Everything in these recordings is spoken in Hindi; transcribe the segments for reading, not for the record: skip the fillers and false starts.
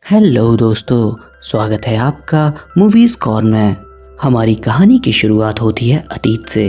हेलो दोस्तों, स्वागत है आपका मूवीज़ कॉर्नर में। हमारी कहानी की शुरुआत होती है अतीत से।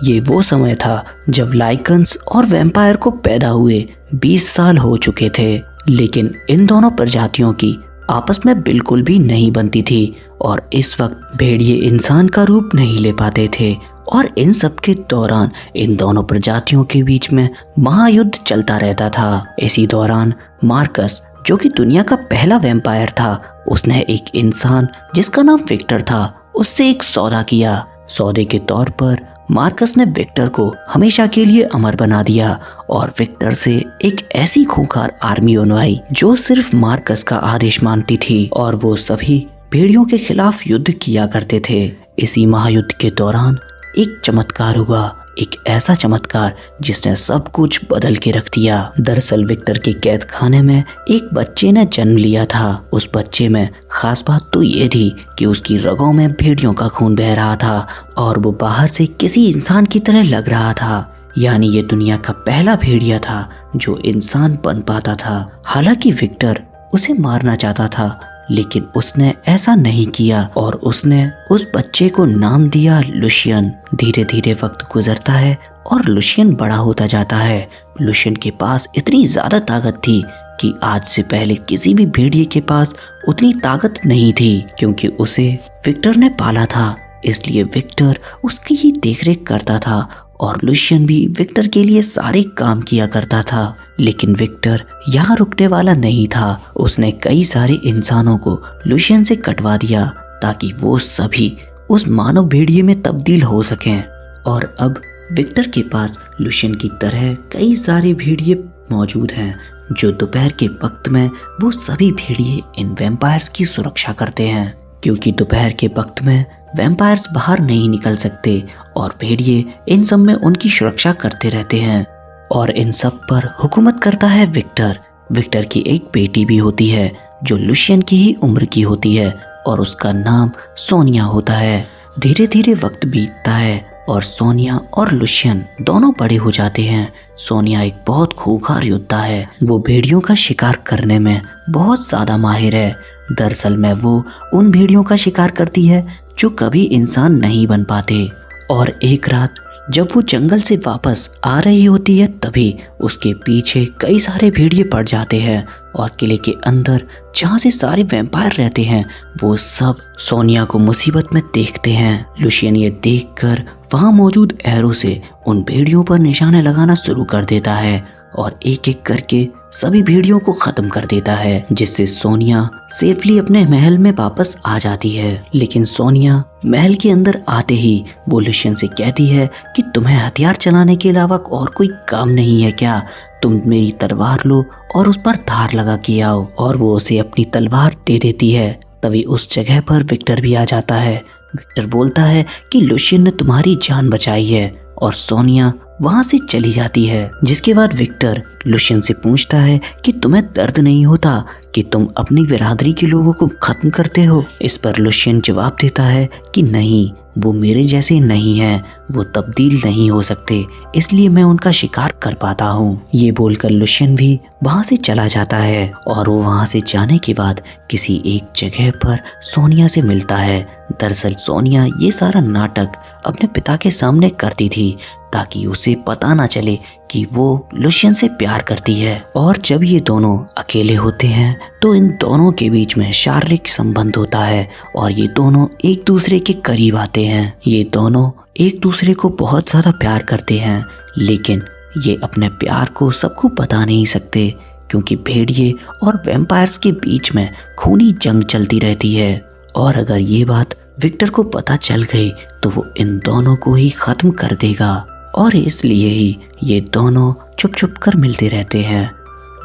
ये वो समय था जब लाइकन्स और वैम्पायर को पैदा हुए 20 साल हो चुके थे, लेकिन इन दोनों प्रजातियों की आपस में बिल्कुल भी नहीं बनती थी और इस वक्त भेड़िए इंसान का रूप नहीं ले पाते थे। और इन सब के दौरान इन दोनों प्रजातियों के बीच में महायुद्ध चलता रहता था। इसी दौरान मार्कस, जो कि दुनिया का पहला वैम्पायर था, उसने एक इंसान जिसका नाम विक्टर था उससे एक सौदा किया। सौदे के तौर पर मार्कस ने विक्टर को हमेशा के लिए अमर बना दिया और विक्टर से एक ऐसी खूंखार आर्मी बनवाई जो सिर्फ मार्कस का आदेश मानती थी और वो सभी भेड़ियों के खिलाफ युद्ध किया करते थे। इसी महायुद्ध के दौरान एक चमत्कार हुआ, एक ऐसा चमत्कार जिसने सब कुछ बदल के रख दिया। दरअसल विक्टर के कैद खाने में एक बच्चे ने जन्म लिया था। उस बच्चे में खास बात तो ये थी कि उसकी रगों में भेड़ियों का खून बह रहा था और वो बाहर से किसी इंसान की तरह लग रहा था। यानी ये दुनिया का पहला भेड़िया था जो इंसान बन पाता था। हालांकि विक्टर उसे मारना चाहता था, लेकिन उसने ऐसा नहीं किया और उसने उस बच्चे को नाम दिया लुशियन। धीरे धीरे वक्त गुजरता है और लुशियन बड़ा होता जाता है। लुशियन के पास इतनी ज्यादा ताकत थी कि आज से पहले किसी भी भेड़िए के पास उतनी ताकत नहीं थी, क्योंकि उसे विक्टर ने पाला था। इसलिए विक्टर उसकी ही देखरेख करता था और लुशियन भी विक्टर के लिए सारे काम किया करता था। लेकिन विक्टर यहाँ रुकने वाला नहीं था। उसने कई सारे इंसानों को लुशियन से कटवा दिया ताकि वो सभी उस मानव भेड़िए में तब्दील हो सकें। और अब विक्टर के पास लुशियन की तरह कई सारे भेड़िए मौजूद हैं जो दोपहर के वक्त में वो सभी भेड़िए इन वैम्पायर्स की सुरक्षा करते हैं, क्योंकि दोपहर के वक्त में वैम्पायर्स बाहर नहीं निकल सकते और भेड़िए इन सब में उनकी सुरक्षा करते रहते हैं। और इन सब पर हुकूमत करता है विक्टर। विक्टर की एक बेटी भी होती है जो लुशियन की ही उम्र की होती है और उसका नाम सोनिया होता है। धीरे धीरे वक्त बीतता है और सोनिया और लुशियन दोनों बड़े हो जाते हैं। सोनिया एक बहुत खूंखार योद्धा है। वो भेड़ियों का शिकार करने में बहुत ज़्यादा माहिर है। दरअसल में वो उन भेड़ियों का शिकार करती है जो कभी इंसान नहीं बन पाते। और एक रात जब वो जंगल से वापस आ रही होती है, तभी उसके पीछे कई सारे भेड़िए पड़ जाते हैं और किले के अंदर जहाँ से सारे वैम्पायर रहते हैं वो सब सोनिया को मुसीबत में देखते हैं। लुशियन ये देखकर वहाँ मौजूद एरो से उन भेड़ियों पर निशाने लगाना शुरू कर देता है और एक एक करके सभी भेड़ियों को खत्म कर देता है, जिससे सोनिया सेफली अपने महल में वापस आ जाती है। लेकिन सोनिया महल के अंदर आते ही वो लुशियन से कहती है कि तुम्हें हथियार चलाने के अलावा और कोई काम नहीं है क्या? तुम मेरी तलवार लो और उस पर धार लगा के आओ। और वो उसे अपनी तलवार दे देती है। तभी उस जगह पर विक्टर भी आ जाता है। विक्टर बोलता है कि लुशियन ने तुम्हारी जान बचाई है और सोनिया वहां से चली जाती है। जिसके बाद विक्टर लुशियन से पूछता है कि तुम्हें दर्द नहीं होता कि तुम अपनी बिरादरी के लोगों को खत्म करते हो? इस पर लुशियन जवाब देता है कि नहीं, वो मेरे जैसे नहीं हैं, वो तब्दील नहीं हो सकते, इसलिए मैं उनका शिकार कर पाता हूँ। ये बोलकर लुशियन भी वहाँ से चला जाता है और वो वहाँ से जाने के बाद किसी एक जगह पर सोनिया से मिलता है। दरअसल सोनिया ये सारा नाटक अपने पिता के सामने करती थी ताकि उसे पता ना चले कि वो लुशियन से प्यार करती है। और जब ये दोनों अकेले होते हैं तो इन दोनों के बीच में शारीरिक संबंध होता है और ये दोनों एक दूसरे के करीब आते हैं। ये दोनों एक दूसरे को बहुत ज़्यादा प्यार करते हैं, लेकिन ये अपने प्यार को सबको बता नहीं सकते, क्योंकि भेड़िए और वैम्पायर्स के बीच में खूनी जंग चलती रहती है। और अगर ये बात विक्टर को पता चल गई तो वो इन दोनों को ही खत्म कर देगा और इसलिए ही ये दोनों चुप चुप कर मिलते रहते हैं।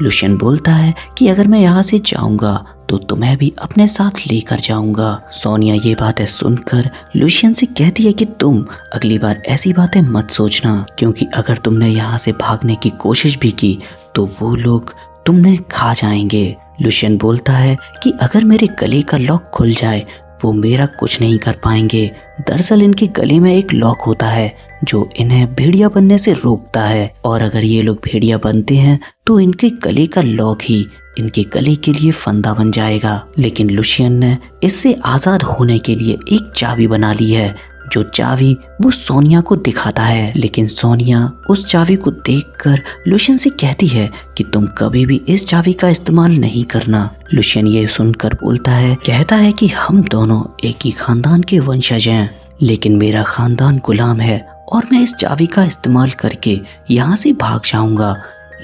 लुशियन बोलता है कि अगर मैं यहाँ से जाऊंगा तो तुम्हें भी अपने साथ लेकर जाऊंगा। सोनिया ये बातें सुनकर लुशियन से कहती है कि तुम अगली बार ऐसी बातें मत सोचना, क्योंकि अगर तुमने यहाँ से भागने की कोशिश भी की तो वो लोग तुमने खा जाएंगे। लुशियन बोलता है कि अगर मेरे गले का लॉक खुल जाए वो मेरा कुछ नहीं कर पाएंगे। दरअसल इनके गले में एक लॉक होता है जो इन्हें भेड़िया बनने से रोकता है, और अगर ये लोग भेड़िया बनते हैं तो इनके गले का लॉक ही इनके गले के लिए फंदा बन जाएगा। लेकिन लुशियन ने इससे आज़ाद होने के लिए एक चाबी बना ली है, जो चाबी वो सोनिया को दिखाता है। लेकिन सोनिया उस चाबी को देखकर लुशियन से कहती है कि तुम कभी भी इस चाबी का इस्तेमाल नहीं करना। लुशियन ये सुनकर कहता है कि हम दोनों एक ही खानदान के वंशज हैं, लेकिन मेरा खानदान गुलाम है और मैं इस चाबी का इस्तेमाल करके यहाँ से भाग जाऊंगा।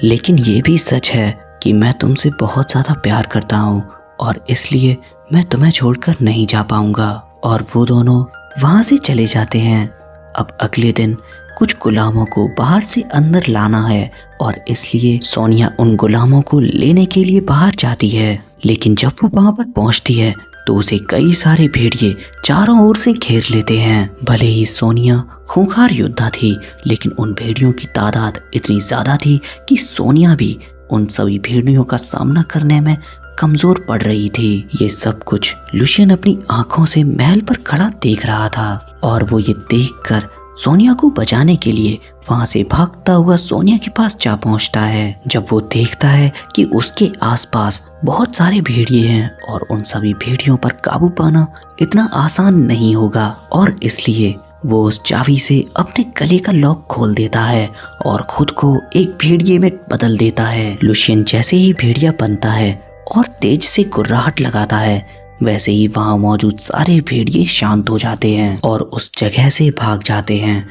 लेकिन ये भी सच है कि मैं तुमसे बहुत ज़्यादा प्यार करता हूँ और इसलिए मैं तुम्हें छोड़कर नहीं जा पाऊंगा। और वो दोनों वहाँ से चले जाते हैं। अब अगले दिन कुछ गुलामों को बाहर से अंदर लाना है और इसलिए सोनिया उन गुलामों को लेने के लिए बाहर जाती है। लेकिन जब वो वहाँ पर पहुँचती है तो उसे कई सारे भेड़िए चारों ओर से घेर लेते हैं। भले ही सोनिया खूंखार योद्धा थी, लेकिन उन भेड़ियों की तादाद इतनी ज्यादा थी कि सोनिया भी उन सभी भेड़ियों का सामना करने में कमजोर पड़ रही थी। ये सब कुछ लुशियन अपनी आंखों से महल पर खड़ा देख रहा था और वो ये देखकर सोनिया को बचाने के लिए वहां से भागता हुआ सोनिया के पास जा पहुंचता है। जब वो देखता है कि उसके आसपास बहुत सारे भेड़िए हैं और उन सभी भेड़ियों पर काबू पाना इतना आसान नहीं होगा, और इसलिए वो उस चाबी से अपने गले का लॉक खोल देता है और खुद को एक भेड़िए में बदल देता है। लुशियन जैसे ही भेड़िया बनता है और तेज से गुर्राहट लगाता है, वैसे ही वहां मौजूद सारे भेड़िए शांत हो जाते हैं और उस जगह से भाग जाते हैं।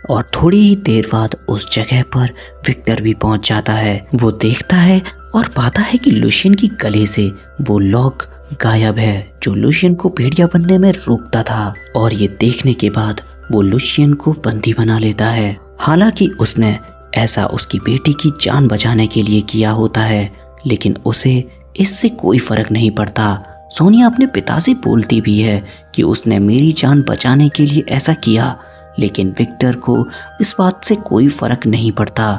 और थोड़ी ही देर बाद उस जगह पर विक्टर भी पहुंच जाता है। वो देखता है और पाता है कि लुशियन की गले से वो लॉक गायब है जो लुशियन को भेड़िया बनने में रोकता था। और ये देखने के बाद वो लुशियन को बंदी बना लेता है। हालांकि उसने ऐसा उसकी बेटी की जान बचाने के लिए किया होता है, लेकिन उसे इससे कोई फर्क नहीं पड़ता। सोनिया अपने पिता से बोलती भी है कि उसने मेरी जान बचाने के लिए ऐसा किया, लेकिन विक्टर को इस बात से कोई फर्क नहीं पड़ता।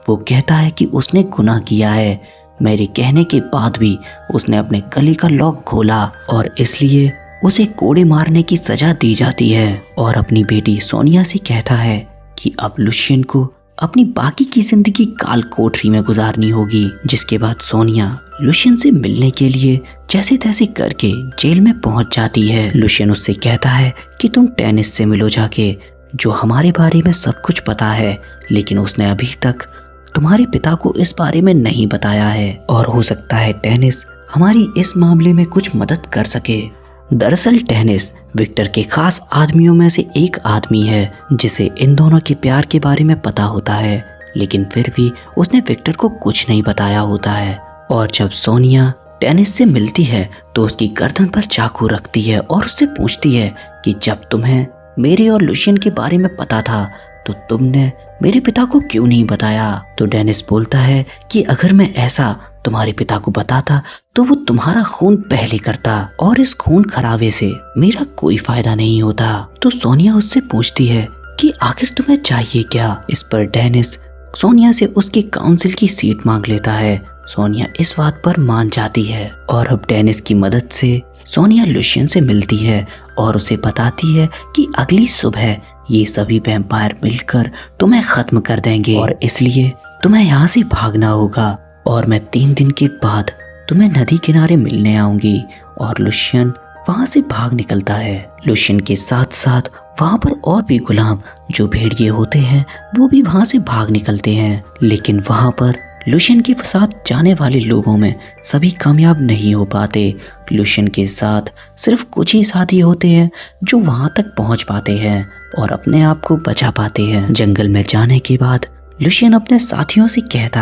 वो कहता है कि उसने गुनाह किया है, मेरे कहने के बाद भी उसने अपने गले का लॉक खोला और इसलिए उसे कोड़े मारने की सजा दी जाती है। और अपनी बेटी सोनिया से कहता है कि अब लुशियन को अपनी बाकी की जिंदगी काल कोठरी में गुजारनी होगी। जिसके बाद सोनिया लुशियन से मिलने के लिए जैसे तैसे करके जेल में पहुंच जाती है। लुशियन उससे कहता है कि तुम टेनिस से मिलो जाके, जो हमारे बारे में सब कुछ पता है, लेकिन उसने अभी तक तुम्हारे पिता को इस बारे में नहीं बताया है और हो सकता है टेनिस हमारी इस मामले में कुछ मदद कर सके। दरअसल टेनिस विक्टर के खास आदमियों में से एक आदमी है जिसे इन दोनों के प्यार के बारे में पता होता है, लेकिन फिर भी उसने विक्टर को कुछ नहीं बताया होता है। और जब सोनिया टेनिस से मिलती है तो उसकी गर्दन पर चाकू रखती है और उससे पूछती है कि जब तुम्हें मेरे और लुशियन के बारे में पता था तो तुमने मेरे पिता को क्यों नहीं बताया। तो डेनिस बोलता है कि अगर मैं ऐसा तुम्हारे पिता को बताता तो वो तुम्हारा खून पहले करता और इस खून खराबे से मेरा कोई फायदा नहीं होता। तो सोनिया उससे पूछती है कि आखिर तुम्हें चाहिए क्या। इस पर डेनिस सोनिया से उसकी काउंसिल की सीट मांग लेता है। सोनिया इस बात पर मान जाती है और अब डेनिस की मदद से सोनिया लुशियन से मिलती है और उसे बताती है कि अगली सुबह ये सभी वैम्पायर मिलकर तुम्हें खत्म कर देंगे और इसलिए तुम्हें यहाँ से भागना होगा और मैं 3 दिन के बाद तुम्हें नदी किनारे मिलने आऊंगी। और लुशियन वहाँ से भाग निकलता है। लुशियन के साथ साथ वहाँ पर और भी गुलाम जो भेड़िए होते हैं वो भी वहाँ से भाग निकलते हैं, लेकिन वहाँ पर लुशियन के साथ जाने वाले लोगों में सभी कामयाब नहीं हो पाते। लुशियन के साथ सिर्फ कुछ ही साथी होते हैं जो वहां तक पहुंच पाते हैं और अपने आप को बचा पाते हैं। जंगल में जाने के बाद लुशियन अपने साथियों से कहता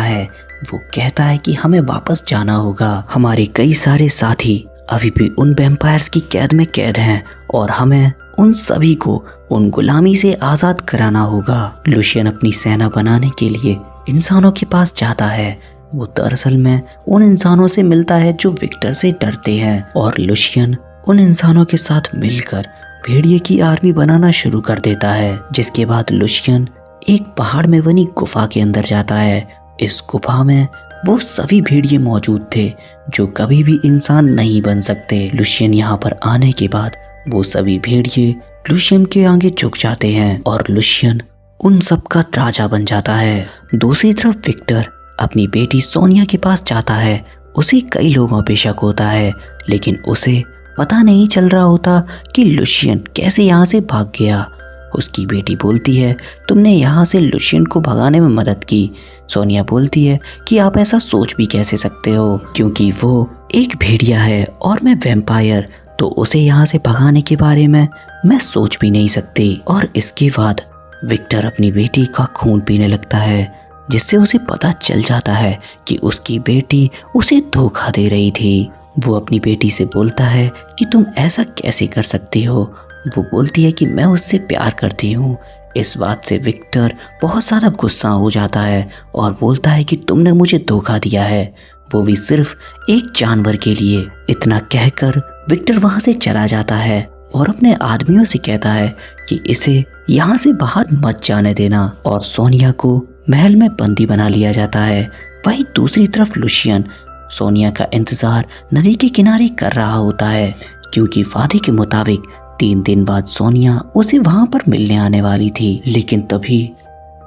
है कि हमें वापस जाना होगा। हमारे कई सारे साथी अभी भी उन वैम्पायर्स की कैद में कैद हैं और हमें उन सभी को उन गुलामी से आज़ाद कराना होगा। लुशियन अपनी सेना बनाने के लिए इंसानों के पास जाता है। वो दरअसल में उन इंसानों से मिलता है जो विक्टर से डरते हैं और लुशियन उन इंसानों के साथ मिलकर भेड़िए की आर्मी बनाना शुरू कर देता है। जिसके बाद लुशियन एक पहाड़ में बनी गुफा के अंदर जाता है। इस गुफा में वो सभी भेड़िए मौजूद थे जो कभी भी इंसान नहीं बन सकते। लुशियन यहाँ पर आने के बाद वो सभी भेड़िए लुशियन के आगे झुक जाते हैं और लुशियन उन सब का राजा बन जाता है। दूसरी तरफ विक्टर अपनी बेटी सोनिया के पास जाता है उसे कई लोगों पे शक होता है, लेकिन उसे पता नहीं चल रहा होता कि लुशियन कैसे यहाँ से भाग गया। उसकी बेटी बोलती है, तुमने यहाँ से लुशियन को भगाने में मदद की। सोनिया बोलती है कि आप ऐसा सोच भी कैसे सकते हो, क्योंकि वो एक भेड़िया है और मैं वैम्पायर, तो उसे यहाँ से भगाने के बारे में मैं सोच भी नहीं सकती। और इसके बाद विक्टर अपनी बेटी का खून पीने लगता है, जिससे उसे पता चल जाता है कि उसकी बेटी उसे धोखा दे रही थी। वो अपनी बेटी से बोलता है कि तुम ऐसा कैसे कर सकती हो। वो बोलती है कि मैं उससे प्यार करती हूँ। इस बात से विक्टर बहुत ज़्यादा गुस्सा हो जाता है और बोलता है कि तुमने मुझे धोखा दिया है, वो भी सिर्फ एक जानवर के लिए। इतना कहकर विक्टर वहाँ से चला जाता है और अपने आदमियों से कहता है कि इसे यहाँ से बाहर मत जाने देना। और सोनिया को महल में बंदी बना लिया जाता है। वहीं दूसरी तरफ लुशियन सोनिया का इंतजार नदी के किनारे कर रहा होता है, क्योंकि वादे के मुताबिक 3 दिन बाद सोनिया उसे वहां पर मिलने आने वाली थी। लेकिन तभी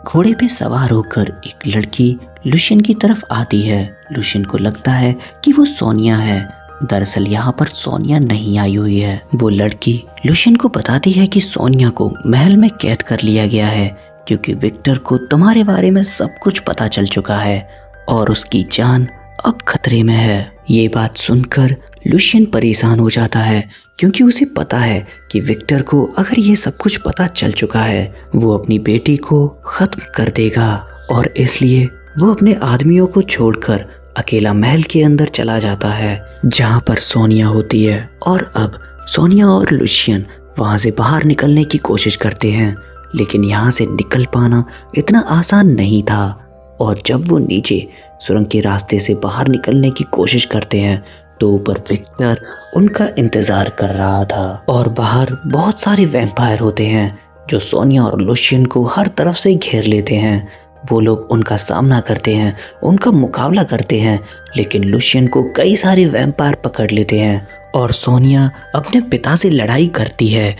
घोड़े पे सवार होकर एक लड़की लुशियन की तरफ आती है। लुशियन को लगता है कि वो सोनिया है। दरअसल यहाँ पर सोनिया नहीं आई हुई है। वो लड़की लुशियन को बताती है कि सोनिया को महल में कैद कर लिया गया है, क्योंकि विक्टर को तुम्हारे बारे में सब कुछ पता चल चुका है और उसकी जान अब खतरे में है। ये बात सुनकर लुशियन परेशान हो जाता है, क्योंकि उसे पता है कि विक्टर को अगर ये सब कुछ पता चल चुका है वो अपनी बेटी को खत्म कर देगा, और इसलिए वो अपने आदमियों को छोड़कर अकेला महल के अंदर चला जाता है जहाँ पर सोनिया होती है। और अब सोनिया और लुशियन वहाँ से बाहर निकलने की कोशिश करते हैं, लेकिन यहाँ से निकल पाना इतना आसान नहीं था। और जब वो नीचे सुरंग के रास्ते से बाहर निकलने की कोशिश करते हैं तो ऊपर विक्टर उनका इंतजार कर रहा था। और बाहर बहुत सारे वैम्पायर होते हैं जो सोनिया और लुशियन को हर तरफ से घेर लेते हैं। वो लोग उनका सामना करते हैं, उनका मुकाबला करते हैं, लेकिन लुशियन को कई सारे वैम्पायर पकड़ लेते हैं। और सोनिया अपने पिता से लड़ाई करती है,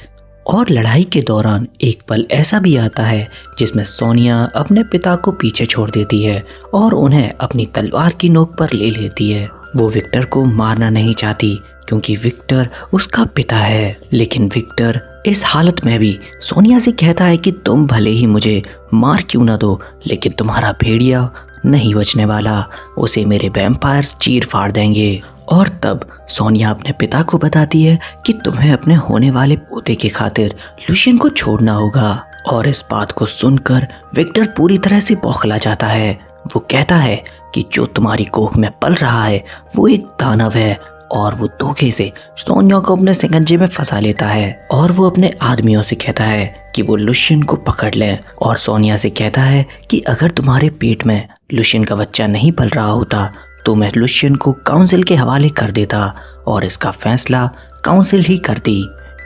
और लड़ाई के दौरान एक पल ऐसा भी आता है जिसमें सोनिया अपने पिता को पीछे छोड़ देती है और उन्हें अपनी तलवार की नोक पर ले लेती है। वो विक्टर को मारना नहीं चाहती, क्योंकि विक्टर उसका पिता है। लेकिन विक्टर इस हालत में भी सोनिया से कहता है कि तुम भले ही मुझे मार क्यों ना दो, लेकिन तुम्हारा भेड़िया नहीं बचने वाला, उसे मेरे वैम्पायर्स चीर फाड़ देंगे। और तब सोनिया अपने पिता को बताती है कि तुम्हें अपने होने वाले पोते के खातिर लुशियन को छोड़ना होगा। और इस बात को सुनकर विक्टर पूरी तरह से बौखला जाता है। वो कहता है कि जो तुम्हारी कोख में पल रहा है वो एक दानव है, और वो धोखे से सोनिया को अपने शिकंजे में फंसा लेता है। और वो अपने आदमियों से कहता है कि वो लुशियन को पकड़ लें, और सोनिया से कहता है कि अगर तुम्हारे पेट में लुशियन का बच्चा नहीं पल रहा होता तो मैं लुशियन को काउंसिल के हवाले कर देता और इसका फैसला काउंसिल ही करती,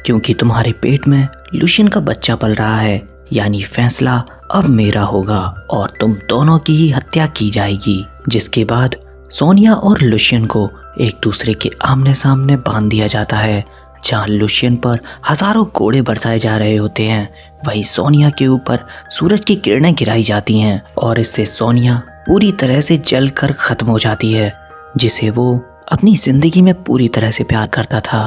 क्योंकि तुम्हारे पेट में लुशियन का बच्चा पल रहा है, यानी फैसला अब मेरा होगा और तुम दोनों की ही हत्या की जाएगी। जिसके बाद सोनिया और लुशियन को एक दूसरे के आमने सामने बांध दिया जाता है। जहाँ लुशियन पर हजारों कोड़े बरसाए जा रहे होते हैं, वहीं सोनिया के ऊपर सूरज की किरणें गिराई जाती हैं, और इससे सोनिया पूरी तरह से जलकर खत्म हो जाती है, जिसे वो अपनी जिंदगी में पूरी तरह से प्यार करता था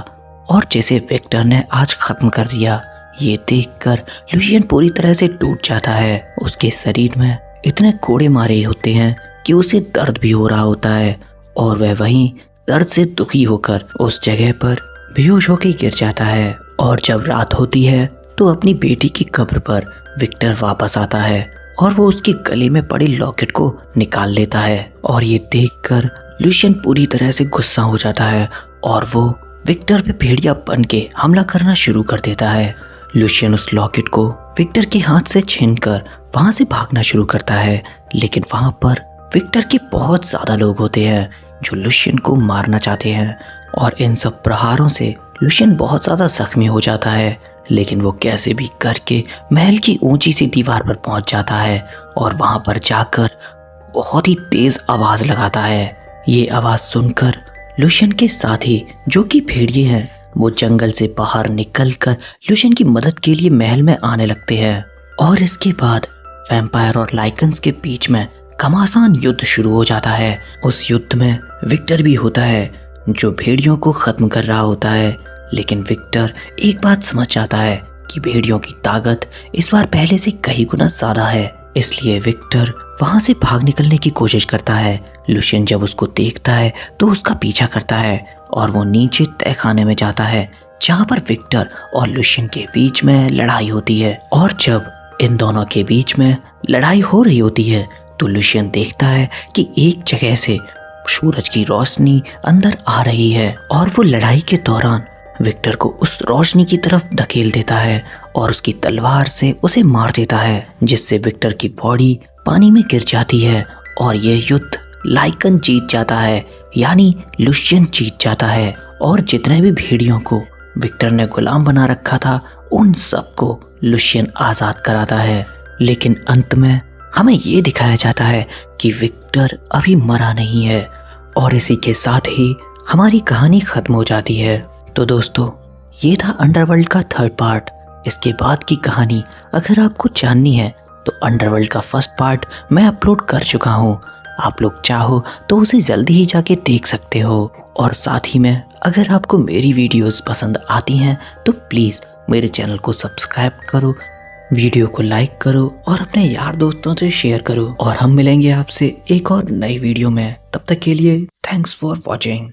और जिसे विक्टर ने आज खत्म कर दिया। ये देखकर लुशियन पूरी तरह से टूट जाता है। उसके शरीर में इतने कोड़े मारे होते हैं कि उसे दर्द भी हो रहा होता है, और वह वहीं दर्द से दुखी होकर उस जगह पर बेहोश होकर गिर जाता है। और जब रात होती है तो अपनी बेटी की कब्र पर विक्टर वापस आता है और वो उसके गले में पड़े लॉकेट को निकाल लेता है। और ये देखकर लुशियन पूरी तरह से गुस्सा हो जाता है और वो विक्टर पे भेड़िया बन के हमला करना शुरू कर देता है। लुशियन उस लॉकेट को विक्टर के हाथ से छीनकर वहां से भागना शुरू करता है, लेकिन वहां पर विक्टर के बहुत ज्यादा लोग होते हैं जो लुशियन को मारना चाहते हैं, और इन सब प्रहारों से लुशियन बहुत ज्यादा जख्मी हो जाता है। लेकिन वो कैसे भी करके महल की ऊंची सी दीवार पर पहुंच जाता है और वहां पर जाकर बहुत ही तेज आवाज लगाता है। ये आवाज सुनकर लुशियन के साथी जो कि भेड़िए हैं वो जंगल से बाहर निकलकर लुशियन की मदद के लिए महल में आने लगते हैं। और इसके बाद वैम्पायर और लाइकन्स के बीच में घमासान युद्ध शुरू हो जाता है। उस युद्ध में विक्टर भी होता है जो भेड़ियों को खत्म कर रहा होता है, लेकिन विक्टर एक बात समझ जाता है कि भेड़ियों की ताकत इस बार पहले से कई गुना ज्यादा है। इसलिए विक्टर वहां से भाग निकलने की कोशिश करता है। लुशियन जब उसको देखता है तो उसका पीछा करता है और वो नीचे तहखाने में जाता है जहां पर विक्टर और लुशियन के बीच में लड़ाई होती है। और जब इन दोनों के बीच में लड़ाई हो रही होती है तो लुशियन देखता है कि एक जगह से सूरज की रोशनी अंदर आ रही है और वो लड़ाई के दौरान विक्टर को उस रोशनी की तरफ धकेल देता है और उसकी तलवार से उसे मार देता है, जिससे विक्टर की बॉडी पानी में गिर जाती है और ये युद्ध लाइकन जीत जाता है, यानी लुशियन जीत जाता है। और जितने भी भेड़ियों को विक्टर ने गुलाम बना रखा था उन सबको लुशियन आजाद कराता है। लेकिन अंत में हमें ये दिखाया जाता है कि विक्टर अभी मरा नहीं है और इसी के साथ ही हमारी कहानी खत्म हो जाती है। तो दोस्तों, ये था अंडरवर्ल्ड का 3rd पार्ट। इसके बाद की कहानी अगर आपको जाननी है तो अंडरवर्ल्ड का 1st पार्ट मैं अपलोड कर चुका हूँ। आप लोग चाहो तो उसे जल्दी ही जाके देख सकते हो। और साथ ही में अगर आपको मेरी वीडियोस पसंद आती हैं तो प्लीज़ मेरे चैनल को सब्सक्राइब करो, वीडियो को लाइक करो और अपने यार दोस्तों से शेयर करो। और हम मिलेंगे आपसे एक और नई वीडियो में। तब तक के लिए थैंक्स फॉर वॉचिंग।